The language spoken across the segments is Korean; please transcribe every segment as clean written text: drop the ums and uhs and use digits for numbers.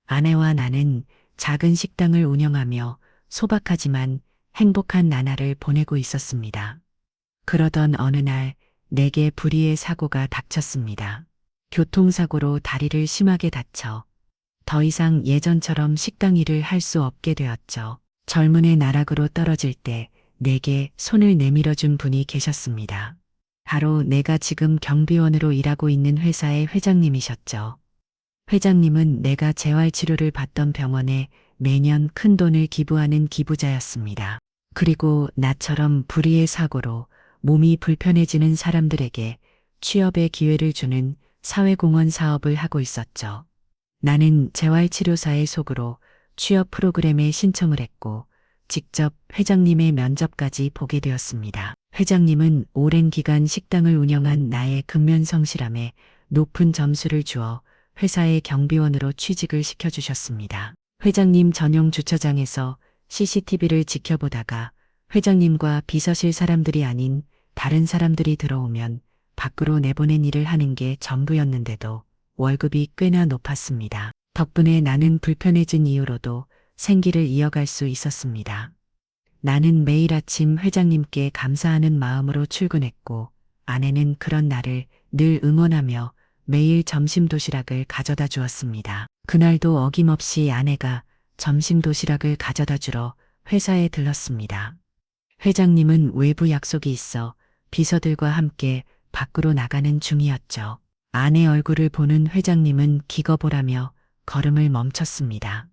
아내와 나는 작은 식당을 운영하며 소박하지만 행복한 나날을 보내고 있었습니다. 그러던 어느 날 내게 불의의 사고가 닥쳤습니다. 교통사고로 다리를 심하게 다쳐 더 이상 예전처럼 식당 일을 할 수 없게 되었죠. 젊은의 나락으로 떨어질 때 내게 손을 내밀어 준 분이 계셨습니다. 바로 내가 지금 경비원으로 일하고 있는 회사의 회장님이셨죠. 회장님은 내가 재활치료를 받던 병원에 매년 큰 돈을 기부하는 기부자였습니다. 그리고 나처럼 불의의 사고로 몸이 불편해지는 사람들에게 취업의 기회를 주는 사회공헌 사업을 하고 있었죠. 나는 재활치료사의 속으로 취업 프로그램에 신청을 했고 직접 회장님의 면접까지 보게 되었습니다. 회장님은 오랜 기간 식당을 운영한 나의 근면성실함에 높은 점수를 주어 회사의 경비원으로 취직을 시켜주셨습니다. 회장님 전용 주차장에서 CCTV를 지켜보다가 회장님과 비서실 사람들이 아닌 다른 사람들이 들어오면 밖으로 내보낸 일을 하는 게 전부였는데도 월급이 꽤나 높았습니다. 덕분에 나는 불편해진 이유로도 생기를 이어갈 수 있었습니다. 나는 매일 아침 회장님께 감사하는 마음으로 출근했고 아내는 그런 나를 늘 응원하며 매일 점심 도시락을 가져다 주었습니다. 그날도 어김없이 아내가 점심 도시락을 가져다 주러 회사에 들렀습니다. 회장님은 외부 약속이 있어 비서들과 함께 밖으로 나가는 중이었죠. 아내 얼굴을 보는 회장님은 기겁을 걸음을 멈췄습니다.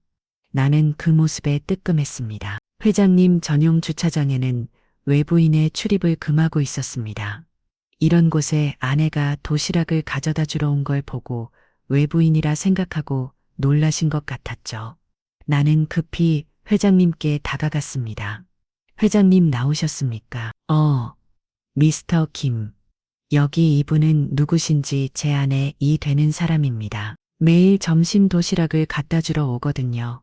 나는 그 모습에 뜨끔했습니다. 회장님 전용 주차장에는 외부인의 출입을 금하고 있었습니다. 이런 곳에 아내가 도시락을 가져다 주러 온 걸 보고 외부인이라 생각하고 놀라신 것 같았죠. 나는 급히 회장님께 다가갔습니다. 회장님 나오셨습니까? 미스터 김. 여기 이분은 누구신지 제 아내 이 되는 사람입니다. 매일 점심 도시락을 갖다 주러 오거든요.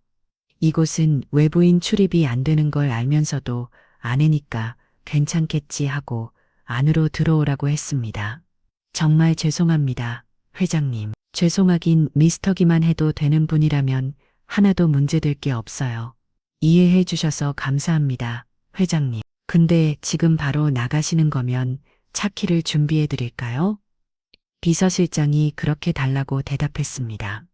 이곳은 외부인 출입이 안 되는 걸 알면서도 아내니까 괜찮겠지 하고 안으로 들어오라고 했습니다. 정말 죄송합니다, 회장님. 죄송하긴 미스터 김만 해도 되는 분이라면 하나도 문제될 게 없어요. 이해해 주셔서 감사합니다, 회장님. 근데 지금 바로 나가시는 거면 차키를 준비해 드릴까요? 비서실장이 그렇게 달라고 대답했습니다.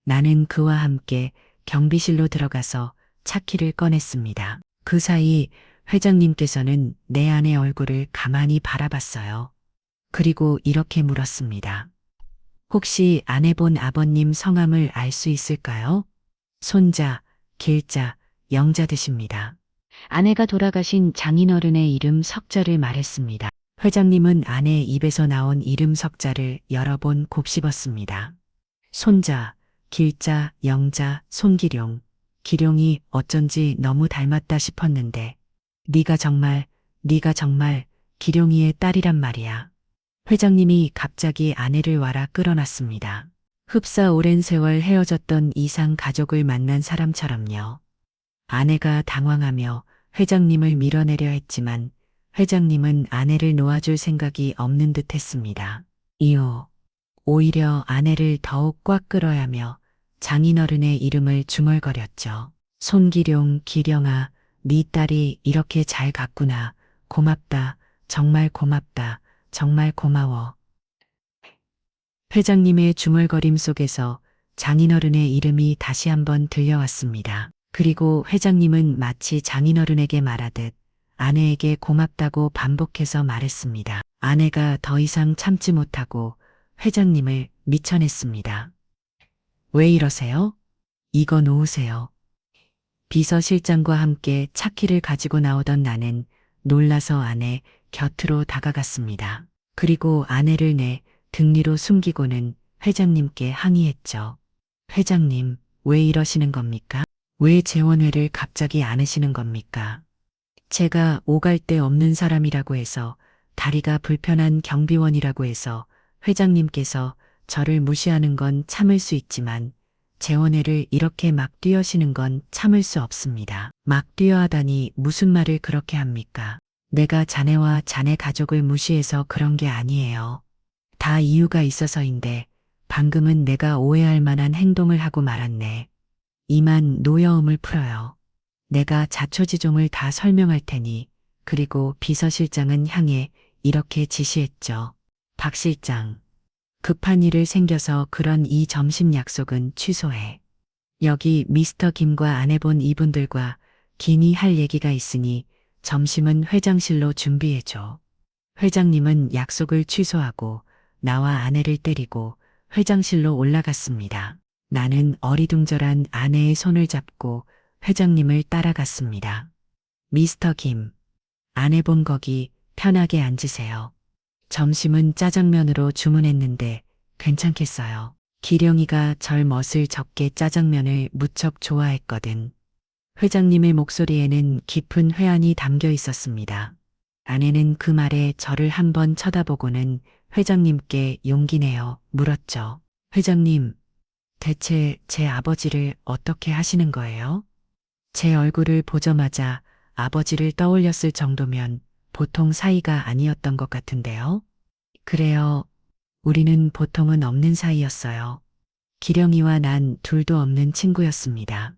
나는 그와 함께 경비실로 들어가서 차키를 꺼냈습니다. 그 사이 회장님께서는 내 아내 얼굴을 가만히 바라봤어요. 그리고 이렇게 물었습니다. 혹시 아내 본 아버님 성함을 알 수 있을까요? 손자, 길자, 영자 되십니다. 아내가 돌아가신 장인어른의 이름 석자를 말했습니다. 회장님은 아내 입에서 나온 이름 석자를 여러 번 곱씹었습니다. 손자, 길자, 영자, 손기룡. 기룡이 어쩐지 너무 닮았다 싶었는데 네가 정말 기룡이의 딸이란 말이야. 회장님이 갑자기 아내를 와라 끌어놨습니다. 흡사 오랜 세월 헤어졌던 이상 가족을 만난 사람처럼요. 아내가 당황하며 회장님을 밀어내려 했지만 회장님은 아내를 놓아줄 생각이 없는 듯 했습니다. 이후 오히려 아내를 더욱 꽉 끌어야며 장인어른의 이름을 중얼거렸죠. 손기룡, 기령아, 네 딸이 이렇게 잘 갔구나. 고맙다. 정말 고맙다. 정말 고마워. 회장님의 중얼거림 속에서 장인어른의 이름이 다시 한번 들려왔습니다. 그리고 회장님은 마치 장인어른에게 말하듯 아내에게 고맙다고 반복해서 말했습니다. 아내가 더 이상 참지 못하고 회장님을 미쳐냈습니다. 왜 이러세요? 이거 놓으세요. 비서실장과 함께 차키를 가지고 나오던 나는 놀라서 아내 곁으로 다가갔습니다. 그리고 아내를 내 등 위로 숨기고는 회장님께 항의했죠. 회장님, 왜 이러시는 겁니까? 왜 재원회를 갑자기 안 하시는 겁니까? 제가 오갈 데 없는 사람이라고 해서 다리가 불편한 경비원이라고 해서 회장님께서 저를 무시하는 건 참을 수 있지만 재원회를 이렇게 막 뛰어시는 건 참을 수 없습니다. 막 뛰어하다니 무슨 말을 그렇게 합니까? 내가 자네와 자네 가족을 무시해서 그런 게 아니에요. 다 이유가 있어서인데 방금은 내가 오해할 만한 행동을 하고 말았네. 이만 노여움을 풀어요. 내가 자초지종을 다 설명할 테니, 그리고 비서실장은 향해 이렇게 지시했죠. 박 실장, 급한 일을 생겨서 그런 이 점심 약속은 취소해. 여기 미스터 김과 아내분 이분들과 긴히 할 얘기가 있으니 점심은 회장실로 준비해줘. 회장님은 약속을 취소하고 나와 아내를 때리고 회장실로 올라갔습니다. 나는 어리둥절한 아내의 손을 잡고 회장님을 따라갔습니다. 미스터 김, 아내분 거기 편하게 앉으세요. 점심은 짜장면으로 주문했는데 괜찮겠어요. 기령이가 절 멋을 적게 짜장면을 무척 좋아했거든. 회장님의 목소리에는 깊은 회한이 담겨 있었습니다. 아내는 그 말에 저를 한번 쳐다보고는 회장님께 용기 내어 물었죠. 회장님, 대체 제 아버지를 어떻게 하시는 거예요? 제 얼굴을 보자마자 아버지를 떠올렸을 정도면 보통 사이가 아니었던 것 같은데요. 그래요. 우리는 보통은 없는 사이였어요. 기령이와 난 둘도 없는 친구였습니다.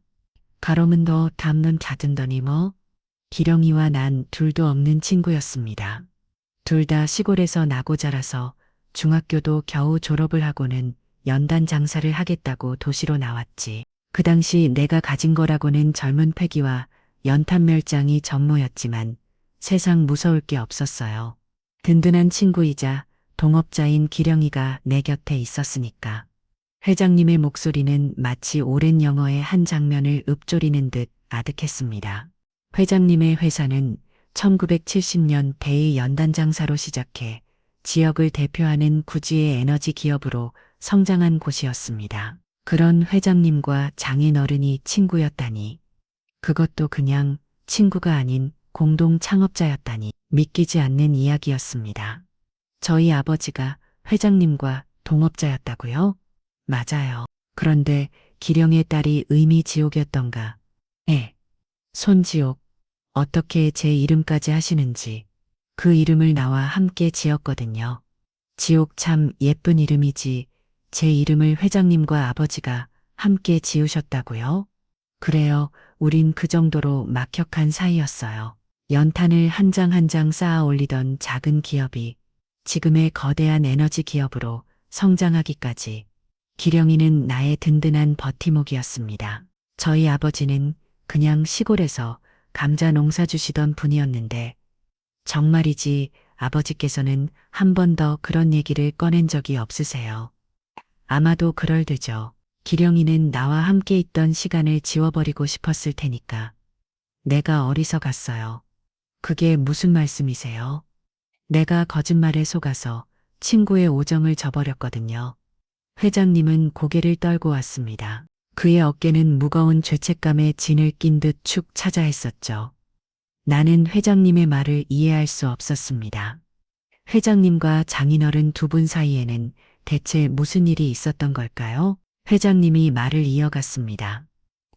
가로문 더 담는 자든더니 뭐? 기령이와 난 둘도 없는 친구였습니다. 둘 다 시골에서 나고 자라서 중학교도 겨우 졸업을 하고는 연단 장사를 하겠다고 도시로 나왔지. 그 당시 내가 가진 거라고는 젊은 패기와 연탄 멸장이 전무였지만 세상 무서울 게 없었어요. 든든한 친구이자 동업자인 기령이가 내 곁에 있었으니까. 회장님의 목소리는 마치 오랜 영화의 한 장면을 읊조리는 듯 아득했습니다. 회장님의 회사는 1970년 대의 연단 장사로 시작해 지역을 대표하는 구지의 에너지 기업으로 성장한 곳이었습니다. 그런 회장님과 장인어른이 친구였다니. 그것도 그냥 친구가 아닌 공동 창업자였다니 믿기지 않는 이야기였습니다. 저희 아버지가 회장님과 동업자였다고요? 맞아요. 그런데 기령의 딸이 의미지옥이었던가. 손지옥. 어떻게 제 이름까지 하시는지. 그 이름을 나와 함께 지었거든요. 지옥 참 예쁜 이름이지. 제 이름을 회장님과 아버지가 함께 지으셨다고요? 그래요. 우린 그 정도로 막역한 사이였어요. 연탄을 한 장 한 장 쌓아 올리던 작은 기업이 지금의 거대한 에너지 기업으로 성장하기까지. 기령이는 나의 든든한 버팀목이었습니다. 저희 아버지는 그냥 시골에서 감자 농사 주시던 분이었는데 정말이지 아버지께서는 한 번 더 그런 얘기를 꺼낸 적이 없으세요. 아마도 그럴 테죠. 기령이는 나와 함께 있던 시간을 지워버리고 싶었을 테니까. 내가 어리석었어요. 그게 무슨 말씀이세요? 내가 거짓말에 속아서 친구의 오정을 저버렸거든요. 회장님은 고개를 떨고 왔습니다. 그의 어깨는 무거운 죄책감에 진을 낀 듯 축 처져 있었죠. 나는 회장님의 말을 이해할 수 없었습니다. 회장님과 장인어른 두 분 사이에는 대체 무슨 일이 있었던 걸까요? 회장님이 말을 이어갔습니다.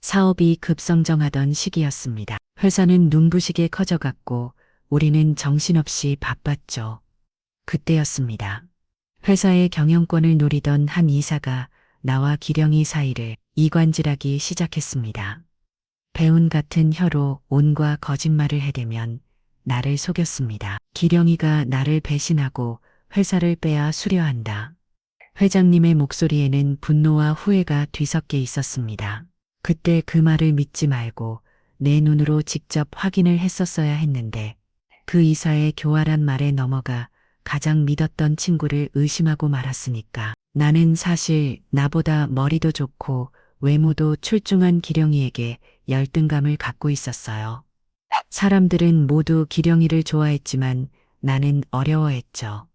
사업이 급성장하던 시기였습니다. 회사는 눈부시게 커져갔고 우리는 정신없이 바빴죠. 그때였습니다. 회사의 경영권을 노리던 한 이사가 나와 기령이 사이를 이관질하기 시작했습니다. 배운 같은 혀로 온과 거짓말을 해대면 나를 속였습니다. 기령이가 나를 배신하고 회사를 빼앗 수려한다. 회장님의 목소리에는 분노와 후회가 뒤섞여 있었습니다. 그때 그 말을 믿지 말고 내 눈으로 직접 확인을 했었어야 했는데 그 이사의 교활한 말에 넘어가 가장 믿었던 친구를 의심하고 말았으니까. 나는 사실 나보다 머리도 좋고 외모도 출중한 기령이에게 열등감을 갖고 있었어요. 사람들은 모두 기령이를 좋아했지만 나는 어려워했죠.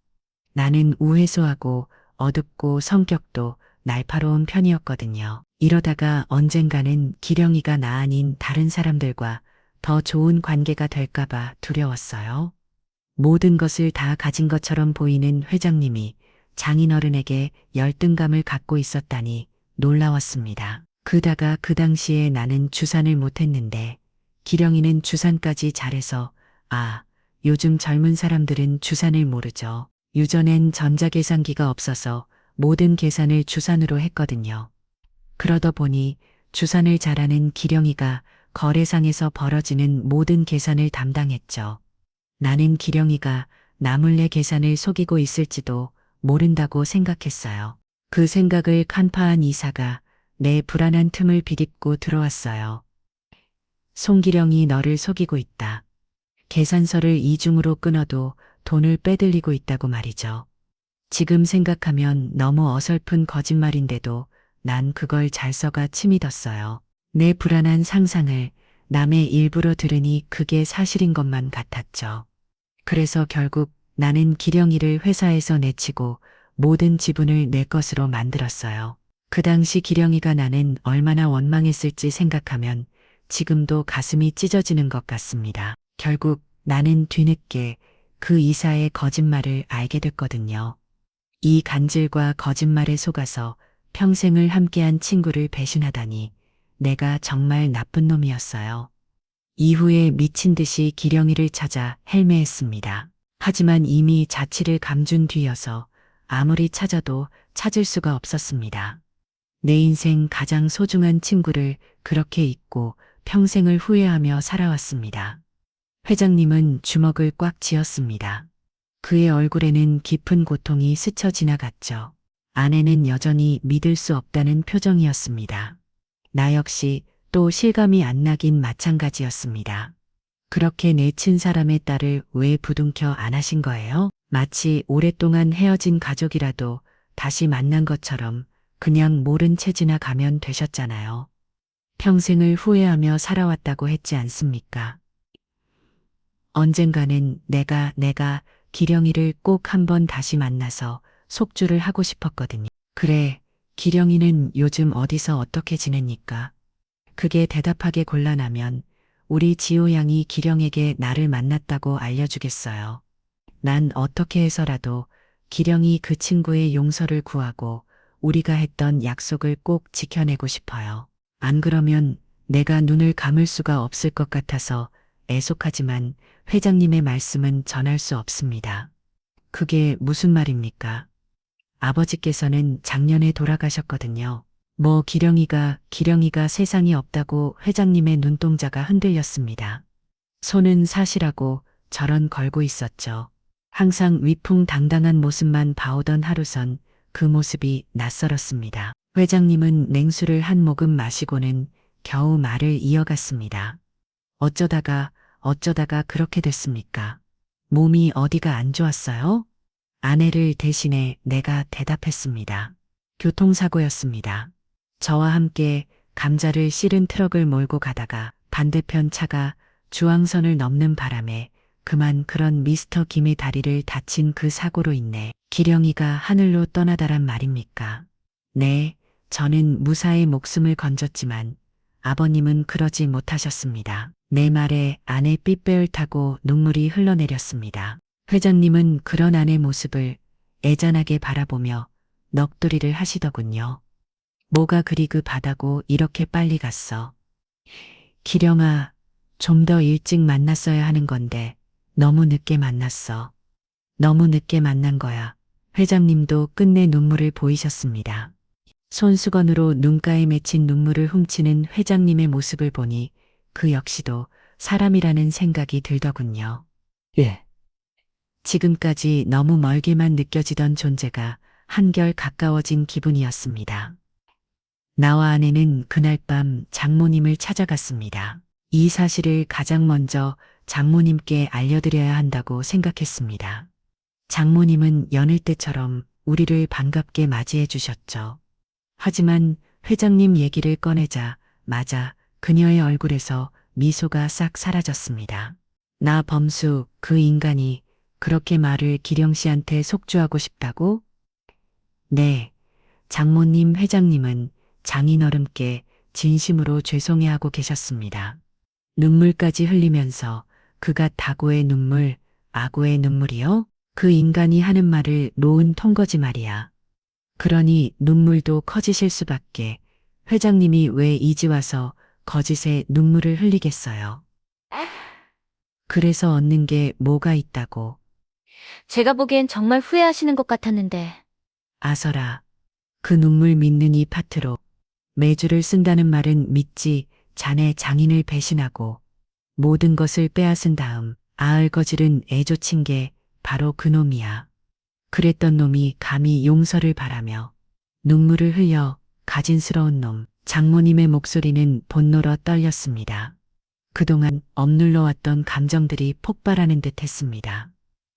나는 우회소하고 어둡고 성격도 날카로운 편이었거든요. 이러다가 언젠가는 기령이가 나 아닌 다른 사람들과 더 좋은 관계가 될까봐 두려웠어요. 모든 것을 다 가진 것처럼 보이는 회장님이 장인어른에게 열등감을 갖고 있었다니 놀라웠습니다. 그다가 그 당시에 나는 주산을 못했는데 기령이는 주산까지 잘해서 요즘 젊은 사람들은 주산을 모르죠. 유전엔 전자계산기가 없어서 모든 계산을 주산으로 했거든요. 그러다 보니 주산을 잘하는 기령이가 거래상에서 벌어지는 모든 계산을 담당했죠. 나는 기령이가 나 몰래 계산을 속이고 있을지도 모른다고 생각했어요. 그 생각을 간파한 이사가 내 불안한 틈을 비집고 들어왔어요. 송기령이 너를 속이고 있다. 계산서를 이중으로 끊어도 돈을 빼들리고 있다고 말이죠. 지금 생각하면 너무 어설픈 거짓말인데도 난 그걸 잘 써가 침이 뒀어요. 내 불안한 상상을 남의 일부러 들으니 그게 사실인 것만 같았죠. 그래서 결국 나는 기령이를 회사에서 내치고 모든 지분을 내 것으로 만들었어요. 그 당시 기령이가 나는 얼마나 원망했을지 생각하면 지금도 가슴이 찢어지는 것 같습니다. 결국 나는 뒤늦게 그 이사의 거짓말을 알게 됐거든요. 이 간질과 거짓말에 속아서 평생을 함께한 친구를 배신하다니 내가 정말 나쁜 놈이었어요. 이후에 미친 듯이 기령이를 찾아 헬매했습니다. 하지만 이미 자취를 감춘 뒤여서 아무리 찾아도 찾을 수가 없었습니다. 내 인생 가장 소중한 친구를 그렇게 잊고 평생을 후회하며 살아왔습니다. 회장님은 주먹을 꽉 쥐었습니다. 그의 얼굴에는 깊은 고통이 스쳐 지나갔죠. 아내는 여전히 믿을 수 없다는 표정이었습니다. 나 역시 또 실감이 안 나긴 마찬가지였습니다. 그렇게 내친 사람의 딸을 왜 부둥켜 안 하신 거예요? 마치 오랫동안 헤어진 가족이라도 다시 만난 것처럼 그냥 모른 채 지나가면 되셨잖아요. 평생을 후회하며 살아왔다고 했지 않습니까? 언젠가는 내가 기령이를 꼭 한번 다시 만나서 속주를 하고 싶었거든요. 그래, 기령이는 요즘 어디서 어떻게 지냅니까? 그게 대답하기 곤란하면 우리 지호 양이 기령에게 나를 만났다고 알려주겠어요. 난 어떻게 해서라도 기령이 그 친구의 용서를 구하고 우리가 했던 약속을 꼭 지켜내고 싶어요. 안 그러면 내가 눈을 감을 수가 없을 것 같아서 애속하지만 회장님의 말씀은 전할 수 없습니다. 그게 무슨 말입니까? 아버지께서는 작년에 돌아가셨거든요. 뭐 기령이가 세상이 없다고 회장님의 눈동자가 흔들렸습니다. 손은 사시라고 저런 걸고 있었죠. 항상 위풍당당한 모습만 봐오던 하루선 그 모습이 낯설었습니다. 회장님은 냉수를 한 모금 마시고는 겨우 말을 이어갔습니다. 어쩌다가 그렇게 됐습니까? 몸이 어디가 안 좋았어요? 아내를 대신해 내가 대답했습니다. 교통사고였습니다. 저와 함께 감자를 실은 트럭을 몰고 가다가 반대편 차가 주황선을 넘는 바람에 그만 그런 미스터 김의 다리를 다친 그 사고로 인해 기령이가 하늘로 떠나다란 말입니까? 네, 저는 무사히 목숨을 건졌지만 아버님은 그러지 못하셨습니다. 내 말에 아내 삐빼을 타고 눈물이 흘러내렸습니다. 회장님은 그런 아내 모습을 애잔하게 바라보며 넋두리를 하시더군요. 뭐가 그리 급하다고 이렇게 빨리 갔어. 기령아, 좀 더 일찍 만났어야 하는 건데 너무 늦게 만났어. 너무 늦게 만난 거야. 회장님도 끝내 눈물을 보이셨습니다. 손수건으로 눈가에 맺힌 눈물을 훔치는 회장님의 모습을 보니 그 역시도 사람이라는 생각이 들더군요. 예, 지금까지 너무 멀게만 느껴지던 존재가 한결 가까워진 기분이었습니다. 나와 아내는 그날 밤 장모님을 찾아갔습니다. 이 사실을 가장 먼저 장모님께 알려드려야 한다고 생각했습니다. 장모님은 여느 때처럼 우리를 반갑게 맞이해 주셨죠. 하지만 회장님 얘기를 꺼내자 마자 그녀의 얼굴에서 미소가 싹 사라졌습니다. 나 범수 그 인간이 그렇게 말을 기령 씨한테 속주하고 싶다고? 네, 장모님 회장님은 장인어른께 진심으로 죄송해하고 계셨습니다. 눈물까지 흘리면서 그가 다고의 눈물, 아고의 눈물이요? 그 인간이 하는 말을 놓은 통거지 말이야. 그러니 눈물도 커지실 수밖에 회장님이 왜 이제 와서 거짓에 눈물을 흘리겠어요. 그래서 얻는 게 뭐가 있다고. 제가 보기엔 정말 후회하시는 것 같았는데. 아서라, 그 눈물 믿는 이 파트로 매주를 쓴다는 말은 믿지 자네 장인을 배신하고 모든 것을 빼앗은 다음 아을거지른 애조친 게 바로 그 놈이야. 그랬던 놈이 감히 용서를 바라며 눈물을 흘려 가진스러운 놈. 장모님의 목소리는 분노로 떨렸습니다. 그동안 억눌러왔던 감정들이 폭발하는 듯 했습니다.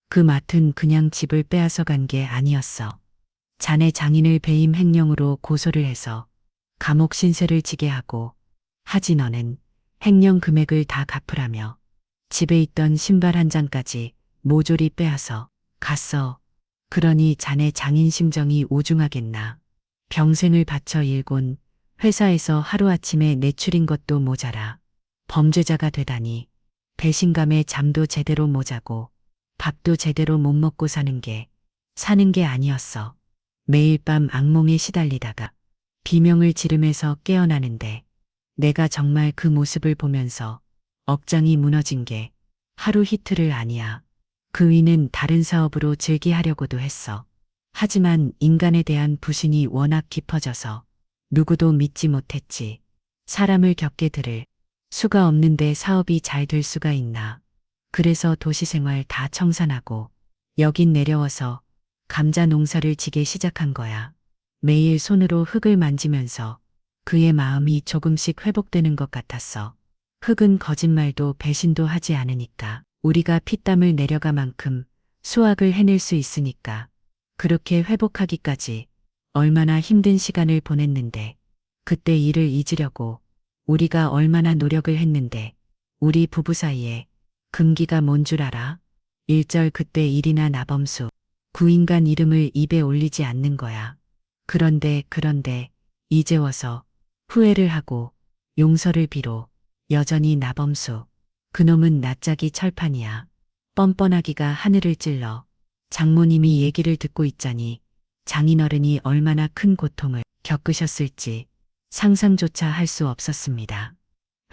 그 맡은 그냥 집을 빼앗아 간 게 아니었어. 자네 장인을 배임 횡령으로 고소를 해서 감옥 신세를 지게 하고 하지 너는 횡령 금액을 다 갚으라며 집에 있던 신발 한 장까지 모조리 빼앗아 갔어. 그러니 자네 장인 심정이 오중하겠나. 평생을 바쳐 일곤 회사에서 하루아침에 내출인 것도 모자라 범죄자가 되다니 배신감에 잠도 제대로 못 자고 밥도 제대로 못 먹고 사는 게 아니었어. 매일 밤 악몽에 시달리다가 비명을 지르면서 깨어나는데 내가 정말 그 모습을 보면서 억장이 무너진 게 하루 이틀을 아니야. 그 위는 다른 사업으로 즐기하려고도 했어. 하지만 인간에 대한 부신이 워낙 깊어져서 누구도 믿지 못했지. 사람을 겪게 들을 수가 없는데 사업이 잘 될 수가 있나. 그래서 도시생활 다 청산하고 여긴 내려와서 감자 농사를 지게 시작한 거야. 매일 손으로 흙을 만지면서 그의 마음이 조금씩 회복되는 것 같았어. 흙은 거짓말도 배신도 하지 않으니까. 우리가 피땀을 내려가 만큼 수확을 해낼 수 있으니까. 그렇게 회복하기까지 얼마나 힘든 시간을 보냈는데 그때 일을 잊으려고 우리가 얼마나 노력을 했는데 우리 부부 사이에 금기가 뭔 줄 알아? 일절 그때 일이나 나범수 구인간 이름을 입에 올리지 않는 거야. 그런데 이제 와서 후회를 하고 용서를 빌어 여전히 나범수. 그놈은 낯짝이 철판이야. 뻔뻔하기가 하늘을 찔러. 장모님이 얘기를 듣고 있자니 장인어른이 얼마나 큰 고통을 겪으셨을지 상상조차 할 수 없었습니다.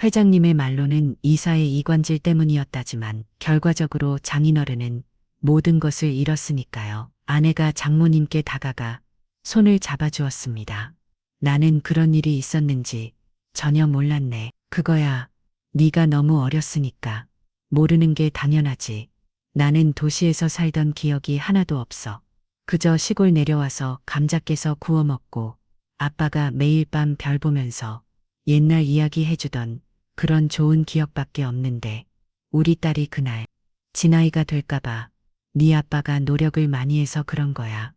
회장님의 말로는 이사의 이관질 때문이었다지만 결과적으로 장인어른은 모든 것을 잃었으니까요. 아내가 장모님께 다가가 손을 잡아주었습니다. 나는 그런 일이 있었는지 전혀 몰랐네. 그거야. 네가 너무 어렸으니까 모르는 게 당연하지. 나는 도시에서 살던 기억이 하나도 없어. 그저 시골 내려와서 감자 깨서 구워 먹고 아빠가 매일 밤 별 보면서 옛날 이야기 해주던 그런 좋은 기억밖에 없는데 우리 딸이 그날 지나이가 될까봐 네 아빠가 노력을 많이 해서 그런 거야.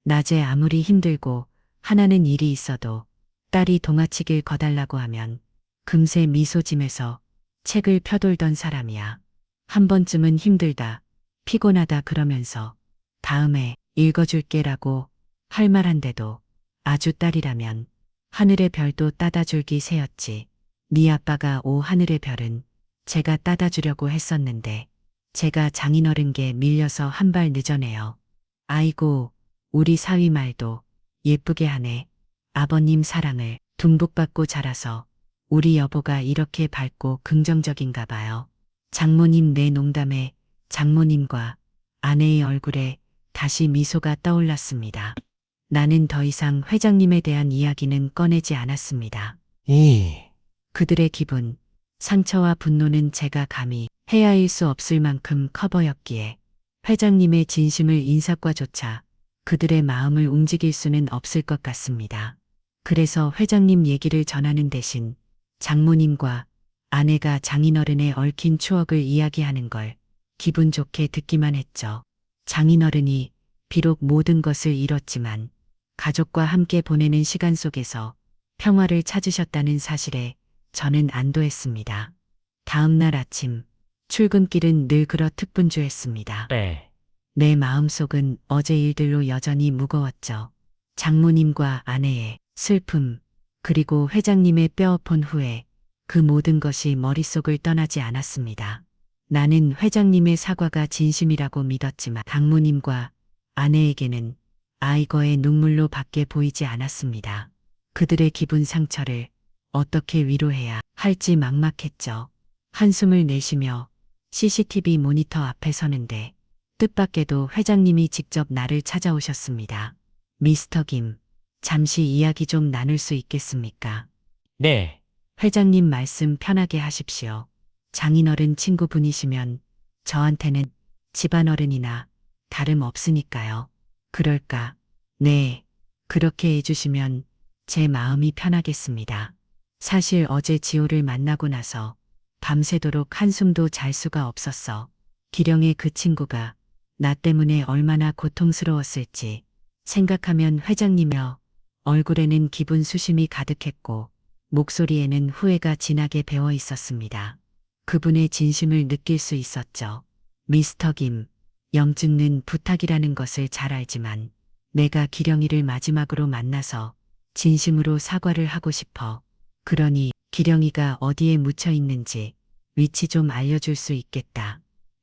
낮에 아무리 힘들고 하나는 일이 있어도 딸이 동화책을 거달라고 하면 금세 미소 지면서 책을 펴돌던 사람이야. 한 번쯤은 힘들다, 피곤하다 그러면서 다음에 읽어줄게라고 할 말한데도 아주 딸이라면 하늘의 별도 따다 줄기 새였지. 네 아빠가 오 하늘의 별은 제가 따다 주려고 했었는데 제가 장인어른께 밀려서 한 발 늦어네요. 아이고 우리 사위 말도 예쁘게 하네. 아버님 사랑을 듬뿍 받고 자라서 우리 여보가 이렇게 밝고 긍정적인가 봐요. 장모님 내 농담에 장모님과 아내의 얼굴에 다시 미소가 떠올랐습니다. 나는 더 이상 회장님에 대한 이야기는 꺼내지 않았습니다. 그들의 기분, 상처와 분노는 제가 감히 헤아릴 수 없을 만큼 커 보였기에 회장님의 진심을 인사과조차 그들의 마음을 움직일 수는 없을 것 같습니다. 그래서 회장님 얘기를 전하는 대신 장모님과 아내가 장인어른의 얽힌 추억을 이야기하는 걸 기분 좋게 듣기만 했죠. 장인어른이 비록 모든 것을 잃었지만 가족과 함께 보내는 시간 속에서 평화를 찾으셨다는 사실에 저는 안도했습니다. 다음 날 아침 출근길은 늘 그렇 특분주했습니다. 내 마음속은 어제 일들로 여전히 무거웠죠. 장모님과 아내의 슬픔, 그리고 회장님의 뼈아픈 후에 그 모든 것이 머릿속을 떠나지 않았습니다. 나는 회장님의 사과가 진심이라고 믿었지만 장모님과 아내에게는 아이거의 눈물로 밖에 보이지 않았습니다. 그들의 기분 상처를 어떻게 위로해야 할지 막막했죠. 한숨을 내쉬며 CCTV 모니터 앞에 서는데 뜻밖에도 회장님이 직접 나를 찾아오셨습니다. 미스터 김, 잠시 이야기 좀 나눌 수 있겠습니까? 네, 회장님 말씀 편하게 하십시오. 장인어른 친구분이시면 저한테는 집안어른이나 다름없으니까요. 그럴까? 네, 그렇게 해주시면 제 마음이 편하겠습니다. 사실 어제 지호를 만나고 나서 밤새도록 한숨도 잘 수가 없었어. 기령의 그 친구가 나 때문에 얼마나 고통스러웠을지 생각하면 회장님여 얼굴에는 기분 수심이 가득했고 목소리에는 후회가 진하게 배어 있었습니다. 그분의 진심을 느낄 수 있었죠. 미스터 김, 영준는 부탁이라는 것을 잘 알지만 내가 기령이를 마지막으로 만나서 진심으로 사과를 하고 싶어. 그러니 기령이가 어디에 묻혀 있는지 위치 좀 알려줄 수 있겠다.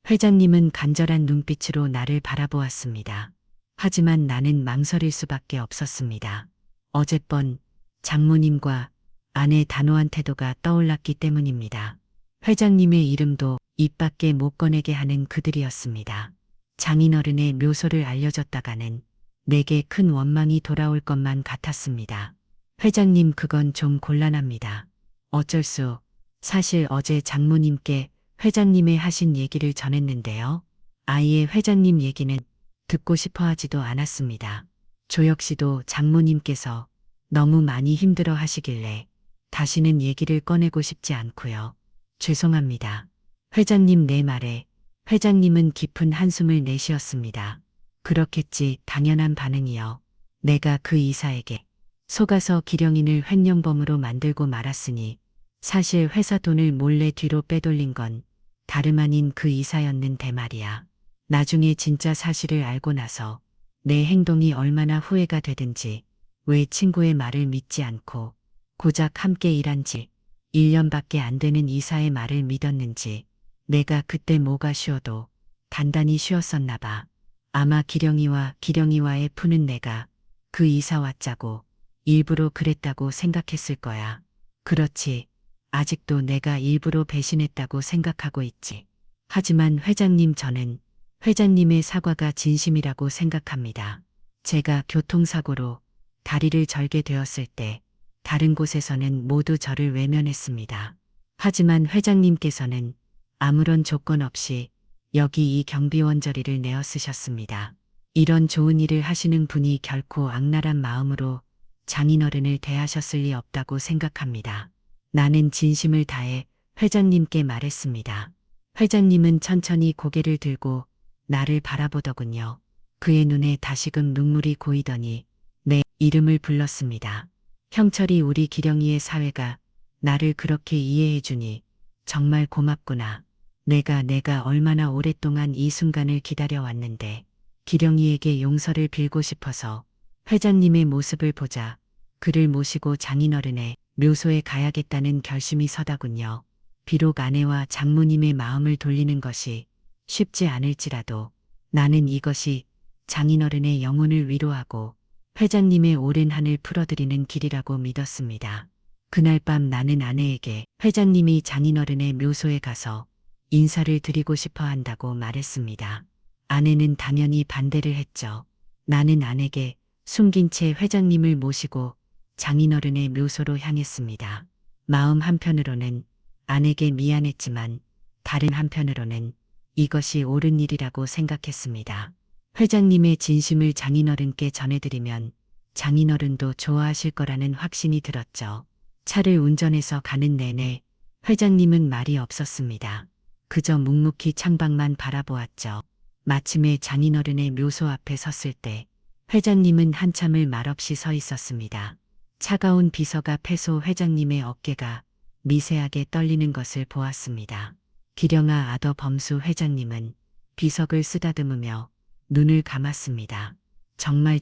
회장님은 간절한 눈빛으로 나를 바라보았습니다. 하지만 나는 망설일 수밖에 없었습니다. 어젯밤 장모님과 아내 단호한 태도가 떠올랐기 때문입니다. 회장님의 이름도 입 밖에 못 꺼내게 하는 그들이었습니다. 장인어른의 묘소를 알려줬다가는 내게 큰 원망이 돌아올 것만 같았습니다. 회장님 그건 좀 곤란합니다. 어쩔 수. 사실 어제 장모님께 회장님의 하신 얘기를 전했는데요. 아예 회장님 얘기는 듣고 싶어 하지도 않았습니다. 조 역시도 장모님께서 너무 많이 힘들어 하시길래 다시는 얘기를 꺼내고 싶지 않고요. 죄송합니다. 회장님 내 말에 회장님은 깊은 한숨을 내쉬었습니다. 그렇겠지 당연한 반응이요. 내가 그 이사에게 속아서 기령인을 횡령범으로 만들고 말았으니 사실 회사 돈을 몰래 뒤로 빼돌린 건 다름 아닌 그 이사였는데 말이야. 나중에 진짜 사실을 알고 나서 내 행동이 얼마나 후회가 되든지 왜 친구의 말을 믿지 않고 고작 함께 일한 지 1년밖에 안 되는 이사의 말을 믿었는지 내가 그때 뭐가 쉬어도 단단히 쉬었었나 봐. 아마 기령이와의 푸는 내가 그 이사와 짜고 일부러 그랬다고 생각했을 거야. 그렇지. 아직도 내가 일부러 배신했다고 생각하고 있지. 하지만 회장님 저는 회장님의 사과가 진심이라고 생각합니다. 제가 교통사고로 다리를 절게 되었을 때 다른 곳에서는 모두 저를 외면했습니다. 하지만 회장님께서는 아무런 조건 없이 여기 이 경비원 자리를 내어 쓰셨습니다. 이런 좋은 일을 하시는 분이 결코 악랄한 마음으로 장인어른을 대하셨을 리 없다고 생각합니다. 나는 진심을 다해 회장님께 말했습니다. 회장님은 천천히 고개를 들고 나를 바라보더군요. 그의 눈에 다시금 눈물이 고이더니 내 이름을 불렀습니다. 형철이 우리 기령이의 사회가 나를 그렇게 이해해주니 정말 고맙구나. 내가 얼마나 오랫동안 이 순간을 기다려왔는데 기령이에게 용서를 빌고 싶어서 회장님의 모습을 보자 그를 모시고 장인어른의 묘소에 가야겠다는 결심이 서다군요. 비록 아내와 장모님의 마음을 돌리는 것이 쉽지 않을지라도 나는 이것이 장인어른의 영혼을 위로하고 회장님의 오랜 한을 풀어드리는 길이라고 믿었습니다. 그날 밤 나는 아내에게 회장님이 장인어른의 묘소에 가서 인사를 드리고 싶어 한다고 말했습니다. 아내는 당연히 반대를 했죠. 나는 아내에게 숨긴 채 회장님을 모시고 장인어른의 묘소로 향했습니다. 마음 한편으로는 아내에게 미안했지만 다른 한편으로는 이것이 옳은 일이라고 생각했습니다. 회장님의 진심을 장인어른께 전해드리면 장인어른도 좋아하실 거라는 확신이 들었죠. 차를 운전해서 가는 내내 회장님은 말이 없었습니다. 그저 묵묵히 창밖만 바라보았죠. 마침내 장인어른의 묘소 앞에 섰을 때 회장님은 한참을 말없이 서 있었습니다. 차가운 비서가 패소 회장님의 어깨가 미세하게 떨리는 것을 보았습니다. 기령아 아더 범수 회장님은 비석을 쓰다듬으며 눈을 감았습니다. 정말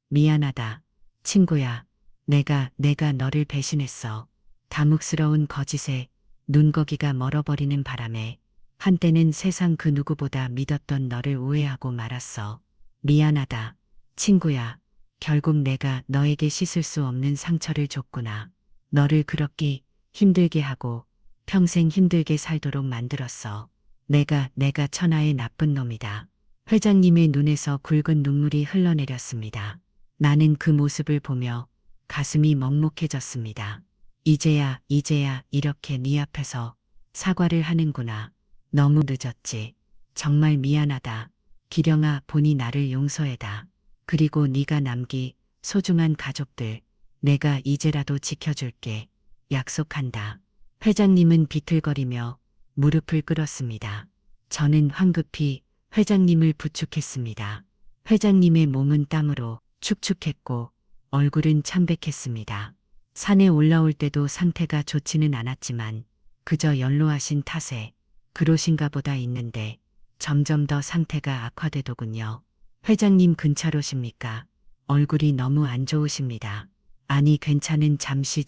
미안하다. 친구야. 내가 너를 배신했어. 담혹스러운 거짓에 눈거기가 멀어버리는 바람에 한때는 세상 그 누구보다 믿었던 너를 오해하고 말았어. 미안하다. 친구야. 결국 내가 너에게 씻을 수 없는 상처를 줬구나. 너를 그렇게 힘들게 하고 평생 힘들게 살도록 만들었어. 내가 천하의 나쁜 놈이다. 회장님의 눈에서 굵은 눈물이 흘러내렸습니다. 나는 그 모습을 보며 가슴이 먹먹해졌습니다. 이제야 이렇게 네 앞에서 사과를 하는구나. 너무 늦었지. 정말 미안하다. 기령아, 본이 나를 용서해다. 그리고 네가 남기 소중한 가족들, 내가 이제라도 지켜줄게. 약속한다. 회장님은 비틀거리며 무릎을 꿇었습니다. 저는 황급히 회장님을 부축했습니다. 회장님의 몸은 땀으로 축축했고 얼굴은 참백했습니다. 산에 올라올 때도 상태가 좋지는 않았지만 그저 연로하신 탓에 그러신가 보다 있는데 점점 더 상태가 악화되더군요. 회장님 근처로십니까? 얼굴이 너무 안 좋으십니다. 아니 괜찮은 잠시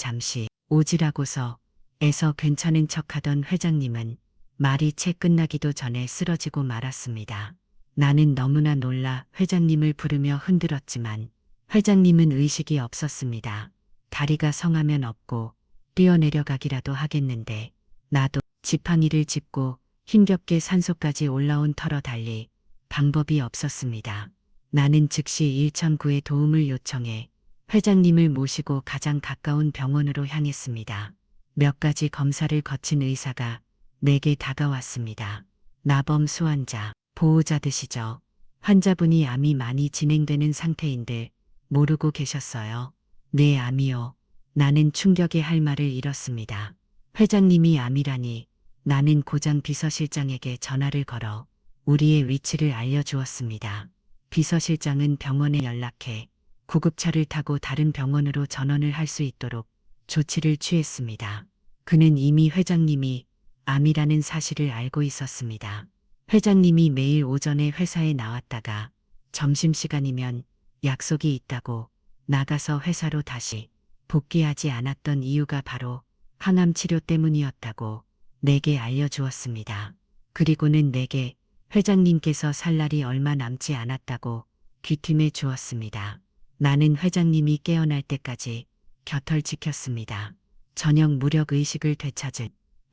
오지라고서 애서 괜찮은 척하던 회장님은 말이 채 끝나기도 전에 쓰러지고 말았습니다. 나는 너무나 놀라 회장님을 부르며 흔들었지만 회장님은 의식이 없었습니다. 다리가 성하면 없고 뛰어내려가기라도 하겠는데 나도 지팡이를 짚고 힘겹게 산소까지 올라온 터로 달리 방법이 없었습니다. 나는 즉시 119에 도움을 요청해 회장님을 모시고 가장 가까운 병원으로 향했습니다. 몇 가지 검사를 거친 의사가 내게 다가왔습니다. 나범 수환자, 보호자 드시죠? 환자분이 암이 많이 진행되는 상태인데 모르고 계셨어요. 네, 암이요. 나는 충격에 할 말을 잃었습니다. 회장님이 암이라니. 나는 고장 비서실장에게 전화를 걸어 우리의 위치를 알려주었습니다. 비서실장은 병원에 연락해 구급차를 타고 다른 병원으로 전원을 할 수 있도록 조치를 취했습니다. 그는 이미 회장님이 암이라는 사실을 알고 있었습니다. 회장님이 매일 오전에 회사에 나왔다가 점심시간이면 약속이 있다고 나가서 회사로 다시 복귀하지 않았던 이유가 바로 항암 치료 때문이었다고 내게 알려주었습니다. 그리고는 내게 회장님께서 살 날이 얼마 남지 않았다고 귀띔해 주었습니다. 나는 회장님이 깨어날 때까지 곁을 지켰습니다. 저녁 무력 의식을 되찾은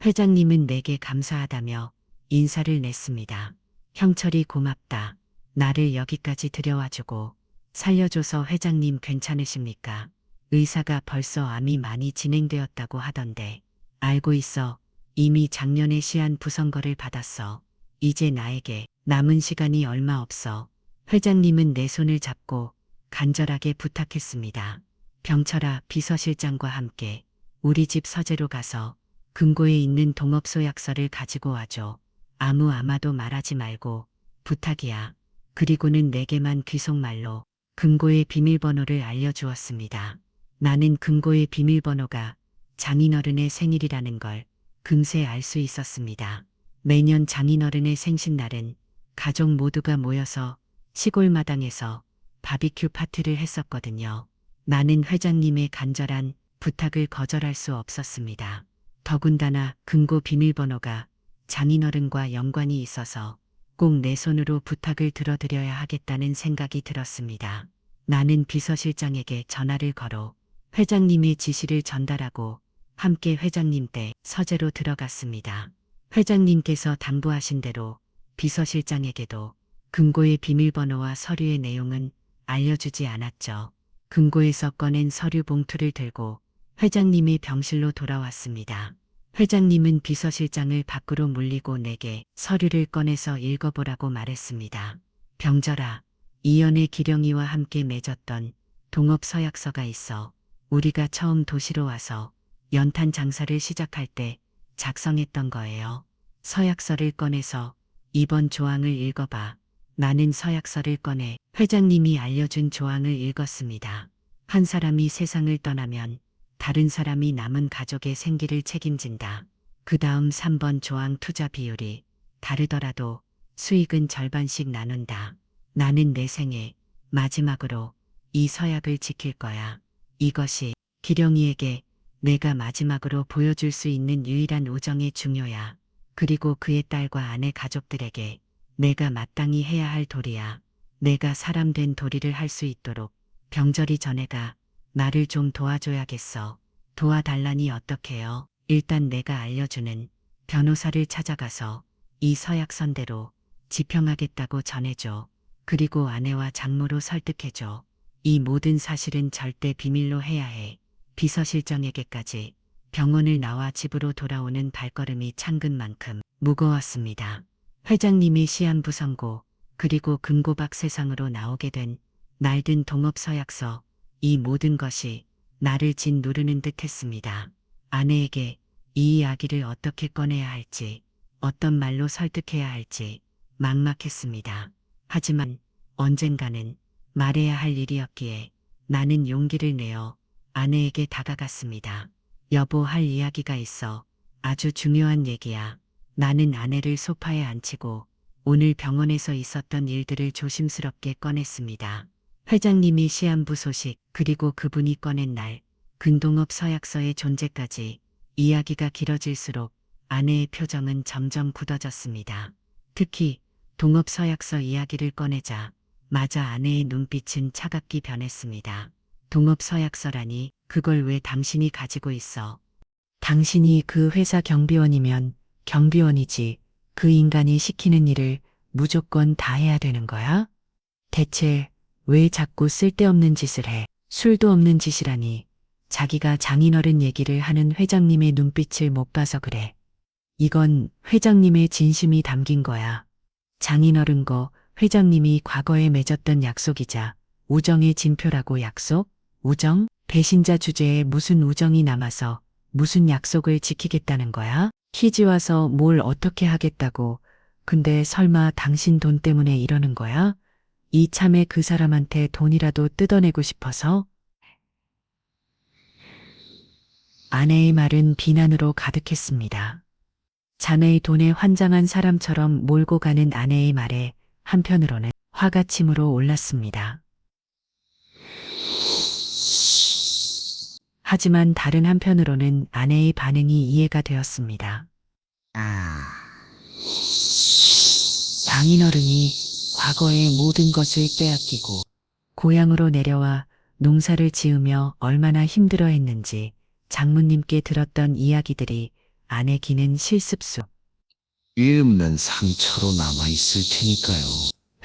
회장님은 내게 감사하다며 인사를 냈습니다. 형철이 고맙다. 나를 여기까지 들여와주고 살려줘서. 회장님 괜찮으십니까? 의사가 벌써 암이 많이 진행되었다고 하던데. 알고 있어. 이미 작년에 시한 부선거를 받았어. 이제 나에게 남은 시간이 얼마 없어. 회장님은 내 손을 잡고 간절하게 부탁했습니다. 병철아, 비서실장과 함께 우리 집 서재로 가서 금고에 있는 동업소약서를 가지고 와줘. 아마도 말하지 말고 부탁이야. 그리고는 내게만 귀속말로 금고의 비밀번호를 알려주었습니다. 나는 금고의 비밀번호가 장인어른의 생일이라는 걸 금세 알 수 있었습니다. 매년 장인어른의 생신날은 가족 모두가 모여서 시골 마당에서 바비큐 파티를 했었거든요. 나는 회장님의 간절한 부탁을 거절할 수 없었습니다. 더군다나 금고 비밀번호가 장인어른과 연관이 있어서 꼭 내 손으로 부탁을 들어드려야 하겠다는 생각이 들었습니다. 나는 비서실장에게 전화를 걸어 회장님의 지시를 전달하고 함께 회장님 댁 서재로 들어갔습니다. 회장님께서 당부하신 대로 비서실장에게도 금고의 비밀번호와 서류의 내용은 알려주지 않았죠. 금고에서 꺼낸 서류 봉투를 들고 회장님의 병실로 돌아왔습니다. 회장님은 비서실장을 밖으로 물리고 내게 서류를 꺼내서 읽어보라고 말했습니다. 병절아, 이연의 기령이와 함께 맺었던 동업서약서가 있어. 우리가 처음 도시로 와서 연탄 장사를 시작할 때 작성했던 거예요. 서약서를 꺼내서 이번 조항을 읽어봐. 나는 서약서를 꺼내 회장님이 알려준 조항을 읽었습니다. 한 사람이 세상을 떠나면 다른 사람이 남은 가족의 생기를 책임진다. 그 다음 3번 조항 투자 비율이 다르더라도 수익은 절반씩 나눈다. 나는 내 생애 마지막으로 이 서약을 지킬 거야. 이것이 기령이에게 내가 마지막으로 보여줄 수 있는 유일한 우정의 중요야. 그리고 그의 딸과 아내 가족들에게 내가 마땅히 해야 할 도리야. 내가 사람 된 도리를 할 수 있도록 병절이 전에가 나를 좀 도와줘야겠어. 도와달라니 어떡해요? 일단 내가 알려주는 변호사를 찾아가서 이 서약선대로 지평하겠다고 전해줘. 그리고 아내와 장모로 설득해줘. 이 모든 사실은 절대 비밀로 해야 해. 비서실장에게까지. 병원을 나와 집으로 돌아오는 발걸음이 창근만큼 무거웠습니다. 회장님이 시한부 선고, 그리고 금고박 세상으로 나오게 된 날든 동업서약서, 이 모든 것이 나를 짓누르는 듯 했습니다. 아내에게 이 이야기를 어떻게 꺼내야 할지, 어떤 말로 설득해야 할지 막막했습니다. 하지만 언젠가는 말해야 할 일이었기에 나는 용기를 내어 아내에게 다가갔습니다. 여보, 할 이야기가 있어. 아주 중요한 얘기야. 나는 아내를 소파에 앉히고 오늘 병원에서 있었던 일들을 조심스럽게 꺼냈습니다. 회장님이 시한부 소식, 그리고 그분이 꺼낸 날 근동업 서약서의 존재까지. 이야기가 길어질수록 아내의 표정은 점점 굳어졌습니다. 특히 동업 서약서 이야기를 꺼내자 마자 아내의 눈빛은 차갑게 변했습니다. 동업 서약서라니, 그걸 왜 당신이 가지고 있어? 당신이 그 회사 경비원이면 경비원이지, 그 인간이 시키는 일을 무조건 다 해야 되는 거야? 대체 왜 자꾸 쓸데없는 짓을 해? 술도 없는 짓이라니. 자기가 장인어른 얘기를 하는 회장님의 눈빛을 못 봐서 그래. 이건 회장님의 진심이 담긴 거야. 장인어른과 회장님이 과거에 맺었던 약속이자 우정의 징표라고. 약속? 우정? 배신자 주제에 무슨 우정이 남아서 무슨 약속을 지키겠다는 거야? 키즈 와서 뭘 어떻게 하겠다고. 근데 설마 당신 돈 때문에 이러는 거야? 이참에 그 사람한테 돈이라도 뜯어내고 싶어서? 아내의 말은 비난으로 가득했습니다. 자네의 돈에 환장한 사람처럼 몰고 가는 아내의 말에 한편으로는 화가 치밀어 올랐습니다. 하지만 다른 한편으로는 아내의 반응이 이해가 되었습니다. 장인어른이 과거의 모든 것을 빼앗기고 고향으로 내려와 농사를 지으며 얼마나 힘들어했는지 장모님께 들었던 이야기들이 아내 귀는 실습수. 일 없는 상처로 남아있을 테니까요.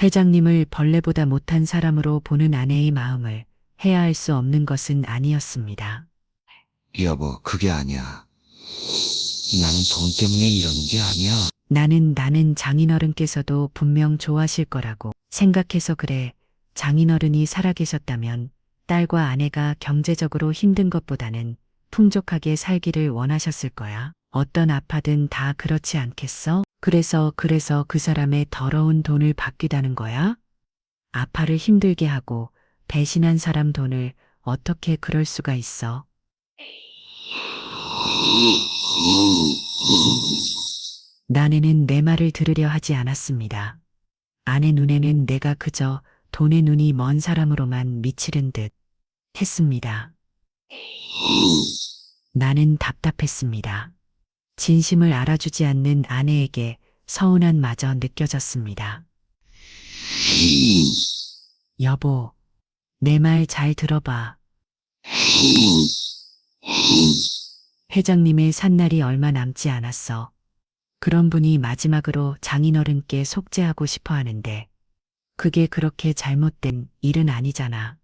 회장님을 벌레보다 못한 사람으로 보는 아내의 마음을 헤아할 수 없는 것은 아니었습니다. 여보, 그게 아니야. 나는 돈 때문에 이러는 게 아니야. 나는 장인어른께서도 분명 좋아하실 거라고 생각해서 그래. 장인어른이 살아계셨다면 딸과 아내가 경제적으로 힘든 것보다는 풍족하게 살기를 원하셨을 거야. 어떤 아파든 다 그렇지 않겠어? 그래서 그 사람의 더러운 돈을 바뀌다는 거야? 아파를 힘들게 하고 배신한 사람 돈을 어떻게 그럴 수가 있어? 아내는 내 말을 들으려 하지 않았습니다. 아내 눈에는 내가 그저 돈의 눈이 먼 사람으로만 미치는 듯 했습니다. 나는 답답했습니다. 진심을 알아주지 않는 아내에게 서운한 마저 느껴졌습니다. 여보, 내 말 잘 들어봐. 회장님의 산날이 얼마 남지 않았어. 그런 분이 마지막으로 장인어른께 속죄하고 싶어 하는데 그게 그렇게 잘못된 일은 아니잖아.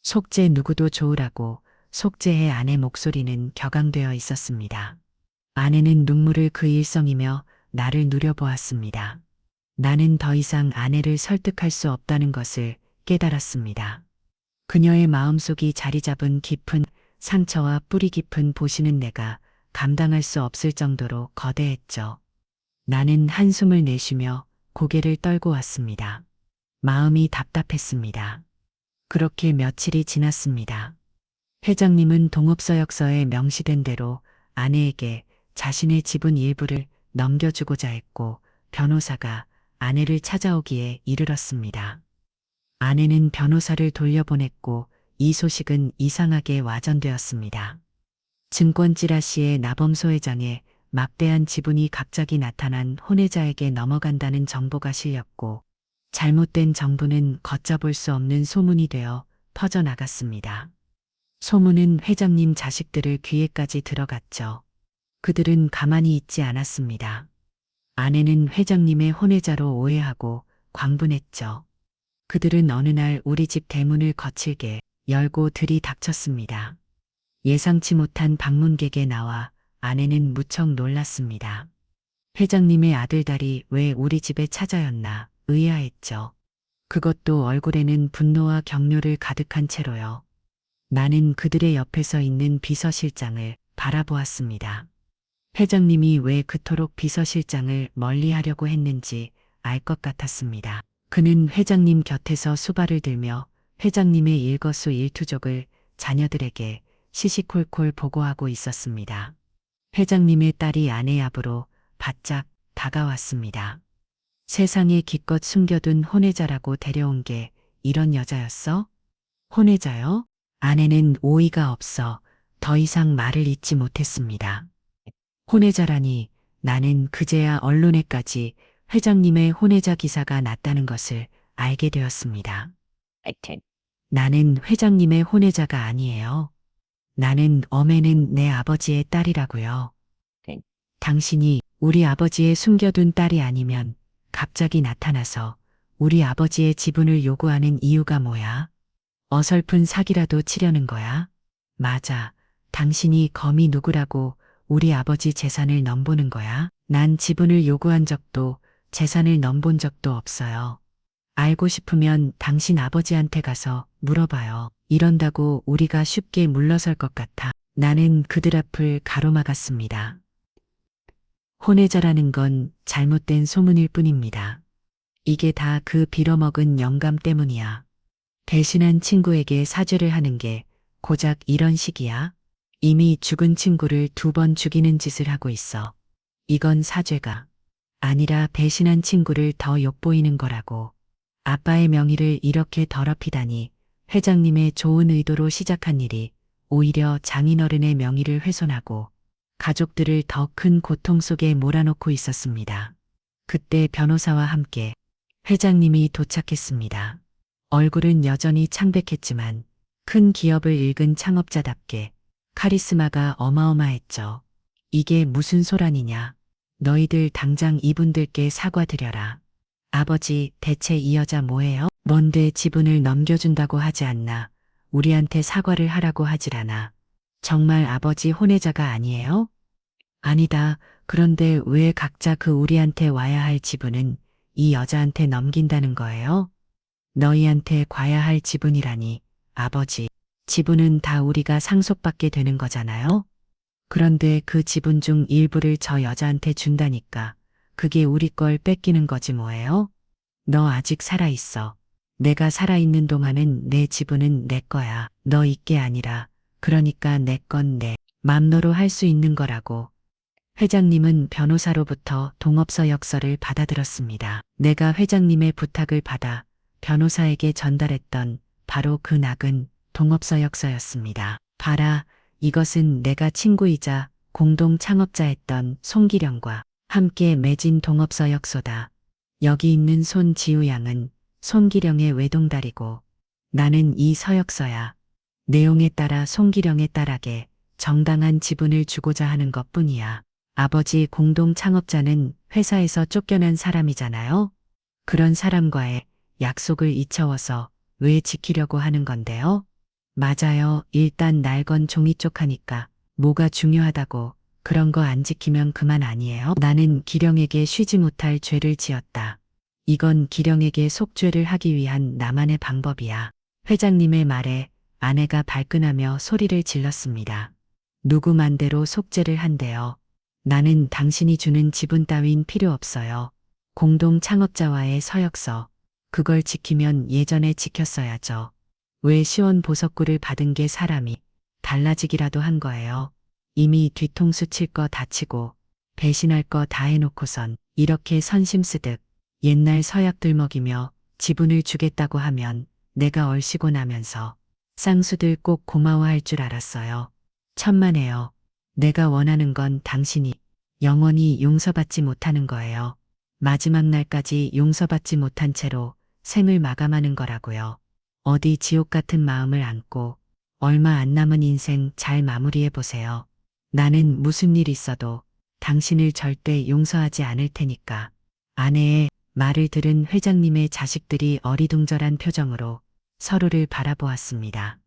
속죄 누구도 좋으라고. 속죄해. 아내 목소리는 격앙되어 있었습니다. 아내는 눈물을 그 일성이며 나를 누려보았습니다. 나는 더 이상 아내를 설득할 수 없다는 것을 깨달았습니다. 그녀의 마음속이 자리 잡은 깊은 상처와 뿌리 깊은 보시는 내가 감당할 수 없을 정도로 거대했죠. 나는 한숨을 내쉬며 고개를 떨고 왔습니다. 마음이 답답했습니다. 그렇게 며칠이 지났습니다. 회장님은 동업서약서에 명시된 대로 아내에게 자신의 지분 일부를 넘겨주고자 했고 변호사가 아내를 찾아오기에 이르렀습니다. 아내는 변호사를 돌려보냈고 이 소식은 이상하게 와전되었습니다. 증권 찌라시의 나범소 회장의 막대한 지분이 갑자기 나타난 혼외자에게 넘어간다는 정보가 실렸고 잘못된 정보는 걷잡을 수 없는 소문이 되어 퍼져나갔습니다. 소문은 회장님 자식들을 귀에까지 들어갔죠. 그들은 가만히 있지 않았습니다. 아내는 회장님의 혼외자로 오해하고 광분했죠. 그들은 어느 날 우리 집 대문을 거칠게 열고 들이닥쳤습니다. 예상치 못한 방문객에 나와 아내는 무척 놀랐습니다. 회장님의 아들딸이 왜 우리 집에 찾아였나 의아했죠. 그것도 얼굴에는 분노와 격려를 가득한 채로요. 나는 그들의 옆에 서 있는 비서실장을 바라보았습니다. 회장님이 왜 그토록 비서실장을 멀리하려고 했는지 알 것 같았습니다. 그는 회장님 곁에서 수발을 들며 회장님의 일거수일투족을 자녀들에게 시시콜콜 보고하고 있었습니다. 회장님의 딸이 아내 앞으로 바짝 다가왔습니다. 세상에 기껏 숨겨둔 혼외자라고 데려온 게 이런 여자였어? 혼외자요? 아내는 오이가 없어 더 이상 말을 잇지 못했습니다. 혼외자라니 나는 그제야 언론에까지 회장님의 혼외자 기사가 났다는 것을 알게 되었습니다. 나는 회장님의 혼외자가 아니에요. 나는 엄애는 내 아버지의 딸이라고요. 당신이 우리 아버지의 숨겨둔 딸이 아니면 갑자기 나타나서 우리 아버지의 지분을 요구하는 이유가 뭐야? 어설픈 사기라도 치려는 거야? 맞아. 당신이 검이 누구라고 우리 아버지 재산을 넘보는 거야? 난 지분을 요구한 적도 재산을 넘본 적도 없어요. 알고 싶으면 당신 아버지한테 가서 물어봐요. 이런다고 우리가 쉽게 물러설 것 같아. 나는 그들 앞을 가로막았습니다. 혼외자라는 건 잘못된 소문일 뿐입니다. 이게 다 그 빌어먹은 영감 때문이야. 배신한 친구에게 사죄를 하는 게 고작 이런 식이야. 이미 죽은 친구를 2번 죽이는 짓을 하고 있어. 이건 사죄가 아니라 배신한 친구를 더 욕보이는 거라고. 아빠의 명의를 이렇게 더럽히다니. 회장님의 좋은 의도로 시작한 일이 오히려 장인어른의 명의를 훼손하고 가족들을 더 큰 고통 속에 몰아넣고 있었습니다. 그때 변호사와 함께 회장님이 도착했습니다. 얼굴은 여전히 창백했지만 큰 기업을 읽은 창업자답게 카리스마가 어마어마했죠. 이게 무슨 소란이냐. 너희들 당장 이분들께 사과드려라. 아버지, 대체 이 여자 뭐예요? 뭔데 지분을 넘겨준다고 하지 않나. 우리한테 사과를 하라고 하질 않아. 정말 아버지 혼외자가 아니에요? 아니다. 그런데 왜 각자 그 우리한테 와야 할 지분은 이 여자한테 넘긴다는 거예요? 너희한테 과야 할 지분이라니. 아버지, 지분은 다 우리가 상속받게 되는 거잖아요? 그런데 그 지분 중 일부를 저 여자한테 준다니까. 그게 우리 걸 뺏기는 거지 뭐예요? 너 아직 살아있어. 내가 살아있는 동안은 내 지분은 내 거야. 너 있게 아니라. 그러니까 내 건 내 맘대로 할 수 있는 거라고. 회장님은 변호사로부터 동업서역서를 받아들었습니다. 내가 회장님의 부탁을 받아 변호사에게 전달했던 바로 그 낙은 동업서역서였습니다. 봐라, 이것은 내가 친구이자 공동 창업자였던 송기령과 함께 맺은 동업서역서다. 여기 있는 손지우 양은 송기령의 외동딸이고 나는 이 서역서야. 내용에 따라 송기령의 딸에게 정당한 지분을 주고자 하는 것뿐이야. 아버지 공동 창업자는 회사에서 쫓겨난 사람이잖아요. 그런 사람과의 약속을 잊혀워서 왜 지키려고 하는 건데요? 맞아요. 일단 날 건 종이 쪽하니까 뭐가 중요하다고 그런 거 안 지키면 그만 아니에요? 나는 기령에게 쉬지 못할 죄를 지었다. 이건 기령에게 속죄를 하기 위한 나만의 방법이야. 회장님의 말에 아내가 발끈하며 소리를 질렀습니다. 누구 맘대로 속죄를 한대요. 나는 당신이 주는 지분 따윈 필요 없어요. 공동 창업자와의 서역서. 그걸 지키면 예전에 지켰어야죠. 왜 시원보석구를 받은 게 사람이 달라지기라도 한 거예요. 이미 뒤통수 칠 거 다 치고 배신할 거 다 해놓고선 이렇게 선심 쓰듯 옛날 서약들 먹이며 지분을 주겠다고 하면 내가 얼씨고 나면서 쌍수들 꼭 고마워할 줄 알았어요. 천만에요. 내가 원하는 건 당신이 영원히 용서받지 못하는 거예요. 마지막 날까지 용서받지 못한 채로 생을 마감하는 거라고요. 어디 지옥 같은 마음을 안고 얼마 안 남은 인생 잘 마무리해 보세요. 나는 무슨 일 있어도 당신을 절대 용서하지 않을 테니까. 아내의 말을 들은 회장님의 자식들이 어리둥절한 표정으로 서로를 바라보았습니다.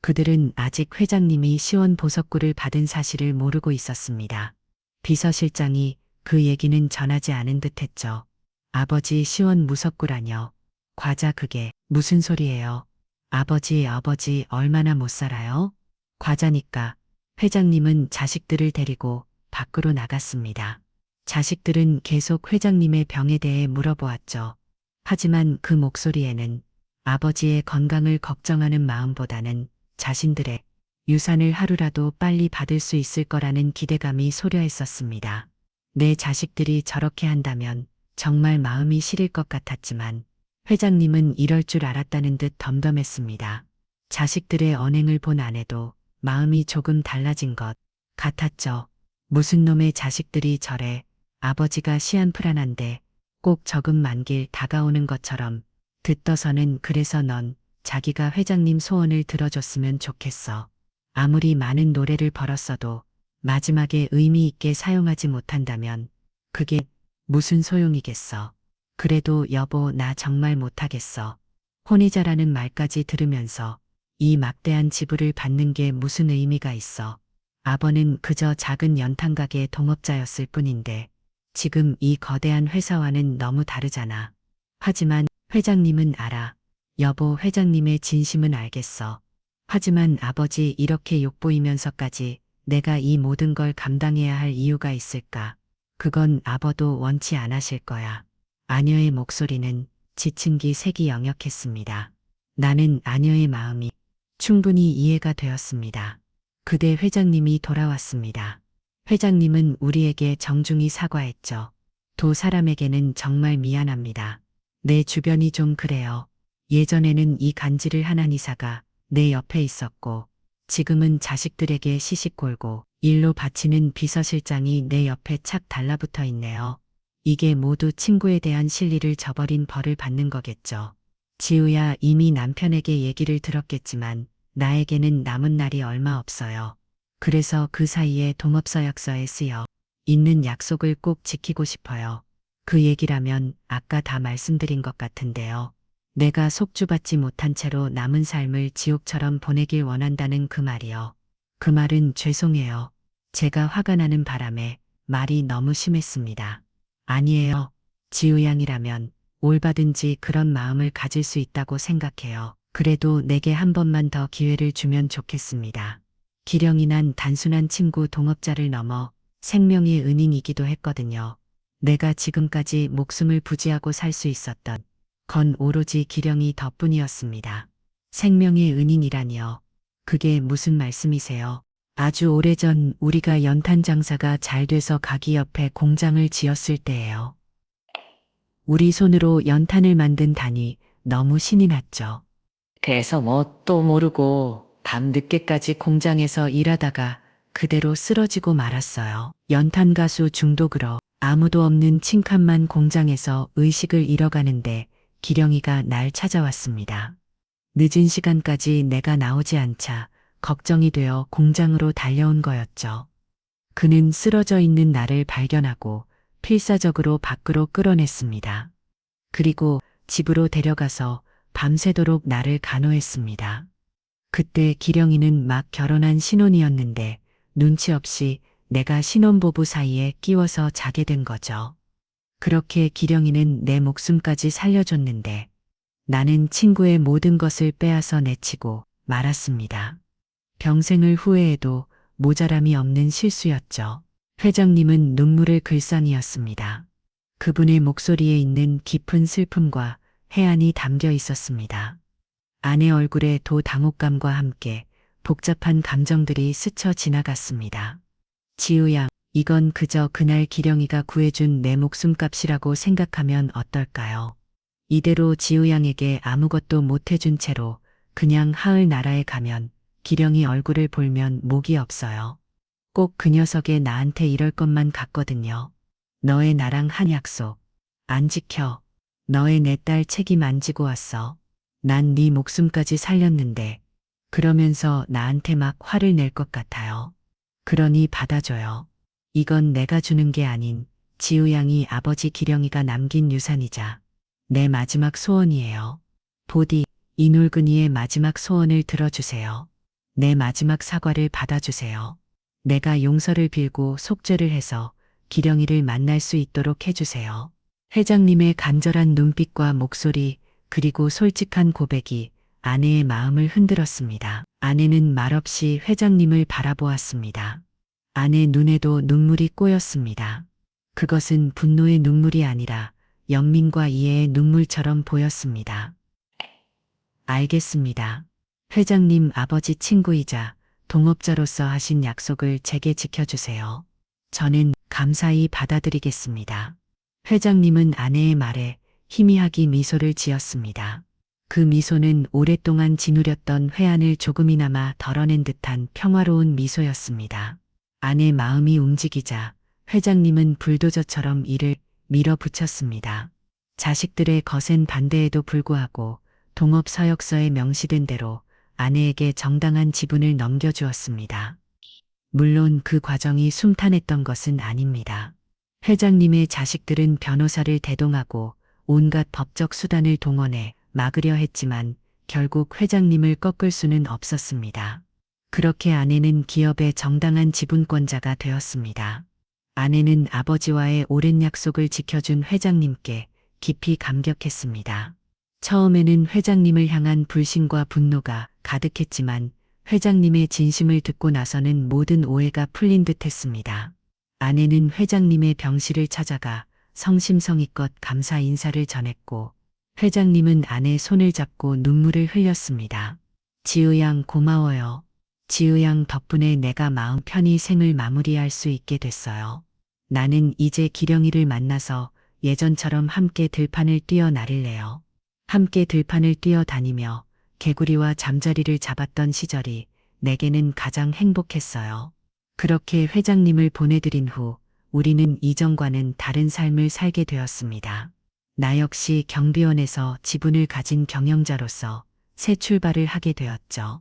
그들은 아직 회장님이 시원 보석구를 받은 사실을 모르고 있었습니다. 비서실장이 그 얘기는 전하지 않은 듯 했죠. 아버지 시원 무석구라뇨. 과자 그게 무슨 소리예요? 아버지 얼마나 못 살아요? 과자니까. 회장님은 자식들을 데리고 밖으로 나갔습니다. 자식들은 계속 회장님의 병에 대해 물어보았죠. 하지만 그 목소리에는 아버지의 건강을 걱정하는 마음보다는 자신들의 유산을 하루라도 빨리 받을 수 있을 거라는 기대감이 소려 있었습니다. 내 자식들이 저렇게 한다면 정말 마음이 시릴 것 같았지만 회장님은 이럴 줄 알았다는 듯 덤덤했습니다. 자식들의 언행을 본 아내도 마음이 조금 달라진 것 같았죠. 무슨 놈의 자식들이 저래. 아버지가 시한풀한한데 꼭 적은 만길 다가오는 것처럼 듣더서는 그래서 넌 자기가 회장님 소원을 들어줬으면 좋겠어. 아무리 많은 노래를 벌었어도 마지막에 의미 있게 사용하지 못한다면 그게 무슨 소용이겠어. 그래도 여보 나 정말 못하겠어. 혼이자라는 말까지 들으면서 이 막대한 지불을 받는 게 무슨 의미가 있어. 아버는 그저 작은 연탄가게 동업자였을 뿐인데 지금 이 거대한 회사와는 너무 다르잖아. 하지만 회장님은 알아. 여보 회장님의 진심은 알겠어. 하지만 아버지 이렇게 욕보이면서까지 내가 이 모든 걸 감당해야 할 이유가 있을까? 그건 아버도 원치 않으실 거야. 아녀의 목소리는 지층기 색이 역력했습니다. 나는 아녀의 마음이 충분히 이해가 되었습니다. 그대 회장님이 돌아왔습니다. 회장님은 우리에게 정중히 사과했죠. 도 사람에게는 정말 미안합니다. 내 주변이 좀 그래요. 예전에는 이 간지를 한한 이사가 내 옆에 있었고 지금은 자식들에게 시식골고 일로 바치는 비서실장이 내 옆에 착 달라붙어 있네요. 이게 모두 친구에 대한 실리를 저버린 벌을 받는 거겠죠. 지우야 이미 남편에게 얘기를 들었겠지만 나에게는 남은 날이 얼마 없어요. 그래서 그 사이에 동업서약서에 쓰여 있는 약속을 꼭 지키고 싶어요. 그 얘기라면 아까 다 말씀드린 것 같은데요. 내가 속주받지 못한 채로 남은 삶을 지옥처럼 보내길 원한다는 그 말이요. 그 말은 죄송해요. 제가 화가 나는 바람에 말이 너무 심했습니다. 아니에요. 지우양이라면 올바든지 그런 마음을 가질 수 있다고 생각해요. 그래도 내게 한 번만 더 기회를 주면 좋겠습니다. 기령이 난 단순한 친구 동업자를 넘어 생명의 은인이기도 했거든요. 내가 지금까지 목숨을 부지하고 살 수 있었던 건 오로지 기령이 덕분이었습니다. 생명의 은인이라니요. 그게 무슨 말씀이세요? 아주 오래전 우리가 연탄 장사가 잘 돼서 가기 옆에 공장을 지었을 때예요. 우리 손으로 연탄을 만든다니 너무 신이 났죠. 그래서 뭣도 모르고 밤 늦게까지 공장에서 일하다가 그대로 쓰러지고 말았어요. 연탄 가수 중독으로 아무도 없는 칭칸만 공장에서 의식을 잃어가는데 기령이가 날 찾아왔습니다. 늦은 시간까지 내가 나오지 않자 걱정이 되어 공장으로 달려온 거였죠. 그는 쓰러져 있는 나를 발견하고 필사적으로 밖으로 끌어냈습니다. 그리고 집으로 데려가서 밤새도록 나를 간호했습니다. 그때 기령이는 막 결혼한 신혼이었는데 눈치 없이 내가 신혼부부 사이에 끼워서 자게 된 거죠. 그렇게 기령이는 내 목숨까지 살려줬는데 나는 친구의 모든 것을 빼앗아 내치고 말았습니다. 평생을 후회해도 모자람이 없는 실수였죠. 회장님은 눈물의 글썽이었습니다. 그분의 목소리에 있는 깊은 슬픔과 해안이 담겨 있었습니다. 아내 얼굴에 당혹감과 함께 복잡한 감정들이 스쳐 지나갔습니다. 지우양, 이건 그저 그날 기령이가 구해준 내 목숨값이라고 생각하면 어떨까요? 이대로 지우양에게 아무것도 못해준 채로 그냥 하을 나라에 가면 기령이 얼굴을 볼면 목이 없어요. 꼭 그 녀석의 나한테 이럴 것만 같거든요. 너의 나랑 한 약속 안 지켜. 너의 내 딸 책임 안 지고 왔어. 난 네 목숨까지 살렸는데 그러면서 나한테 막 화를 낼 것 같아요. 그러니 받아줘요. 이건 내가 주는 게 아닌 지우 양이 아버지 기령이가 남긴 유산이자 내 마지막 소원이에요. 부디 이놀근이의 마지막 소원을 들어주세요. 내 마지막 사과를 받아주세요. 내가 용서를 빌고 속죄를 해서 기령이를 만날 수 있도록 해주세요. 회장님의 간절한 눈빛과 목소리 그리고 솔직한 고백이 아내의 마음을 흔들었습니다. 아내는 말없이 회장님을 바라보았습니다. 아내 눈에도 눈물이 꼬였습니다. 그것은 분노의 눈물이 아니라 연민과 이해의 눈물처럼 보였습니다. 알겠습니다. 회장님 아버지 친구이자 동업자로서 하신 약속을 제게 지켜주세요. 저는 감사히 받아들이겠습니다. 회장님은 아내의 말에 희미하게 미소를 지었습니다. 그 미소는 오랫동안 짓누렸던 회한을 조금이나마 덜어낸 듯한 평화로운 미소였습니다. 아내 마음이 움직이자 회장님은 불도저처럼 이를 밀어붙였습니다. 자식들의 거센 반대에도 불구하고 동업 서역서에 명시된 대로 아내에게 정당한 지분을 넘겨주었습니다. 물론 그 과정이 순탄했던 것은 아닙니다. 회장님의 자식들은 변호사를 대동하고 온갖 법적 수단을 동원해 막으려 했지만 결국 회장님을 꺾을 수는 없었습니다. 그렇게 아내는 기업의 정당한 지분권자가 되었습니다. 아내는 아버지와의 오랜 약속을 지켜준 회장님께 깊이 감격했습니다. 처음에는 회장님을 향한 불신과 분노가 가득했지만 회장님의 진심을 듣고 나서는 모든 오해가 풀린 듯 했습니다. 아내는 회장님의 병실을 찾아가 성심성의껏 감사 인사를 전했고 회장님은 아내의 손을 잡고 눈물을 흘렸습니다. 지우 양 고마워요. 지우 양 덕분에 내가 마음 편히 생을 마무리할 수 있게 됐어요. 나는 이제 기령이를 만나서 예전처럼 함께 들판을 뛰어나릴래요. 함께 들판을 뛰어다니며 개구리와 잠자리를 잡았던 시절이 내게는 가장 행복했어요. 그렇게 회장님을 보내드린 후 우리는 이전과는 다른 삶을 살게 되었습니다. 나 역시 경비원에서 지분을 가진 경영자로서 새 출발을 하게 되었죠.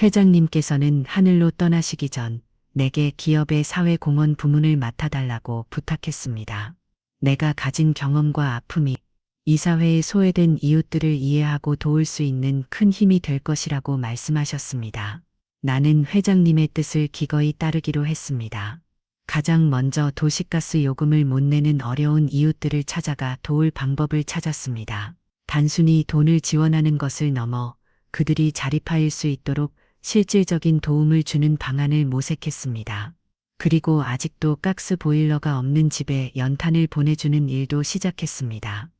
회장님께서는 하늘로 떠나시기 전 내게 기업의 사회공헌 부문을 맡아달라고 부탁했습니다. 내가 가진 경험과 아픔이 이 사회에 소외된 이웃들을 이해하고 도울 수 있는 큰 힘이 될 것이라고 말씀하셨습니다. 나는 회장님의 뜻을 기꺼이 따르기로 했습니다. 가장 먼저 도시가스 요금을 못 내는 어려운 이웃들을 찾아가 도울 방법을 찾았습니다. 단순히 돈을 지원하는 것을 넘어 그들이 자립하일 수 있도록 실질적인 도움을 주는 방안을 모색했습니다. 그리고 아직도 가스 보일러가 없는 집에 연탄을 보내주는 일도 시작했습니다.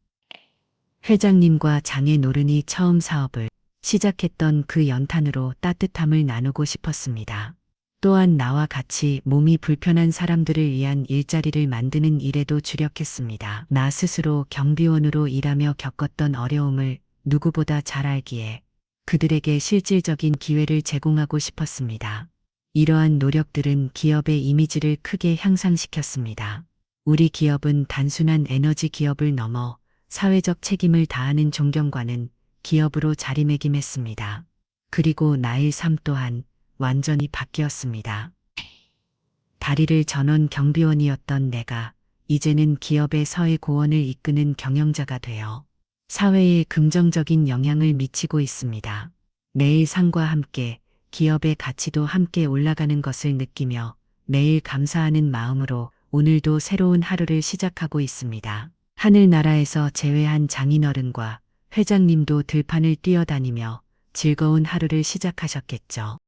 회장님과 장애 노른이 처음 사업을 시작했던 그 연탄으로 따뜻함을 나누고 싶었습니다. 또한 나와 같이 몸이 불편한 사람들을 위한 일자리를 만드는 일에도 주력했습니다. 나 스스로 경비원으로 일하며 겪었던 어려움을 누구보다 잘 알기에 그들에게 실질적인 기회를 제공하고 싶었습니다. 이러한 노력들은 기업의 이미지를 크게 향상시켰습니다. 우리 기업은 단순한 에너지 기업을 넘어 사회적 책임을 다하는 존경과는 기업으로 자리매김했습니다. 그리고 나의 삶 또한 완전히 바뀌었습니다. 다리를 저는 경비원이었던 내가 이제는 기업의 사회공헌을 이끄는 경영자가 되어 사회에 긍정적인 영향을 미치고 있습니다. 매일 상과 함께 기업의 가치도 함께 올라가는 것을 느끼며 매일 감사하는 마음으로 오늘도 새로운 하루를 시작하고 있습니다. 하늘나라에서 재회한 장인어른과 회장님도 들판을 뛰어다니며 즐거운 하루를 시작하셨겠죠.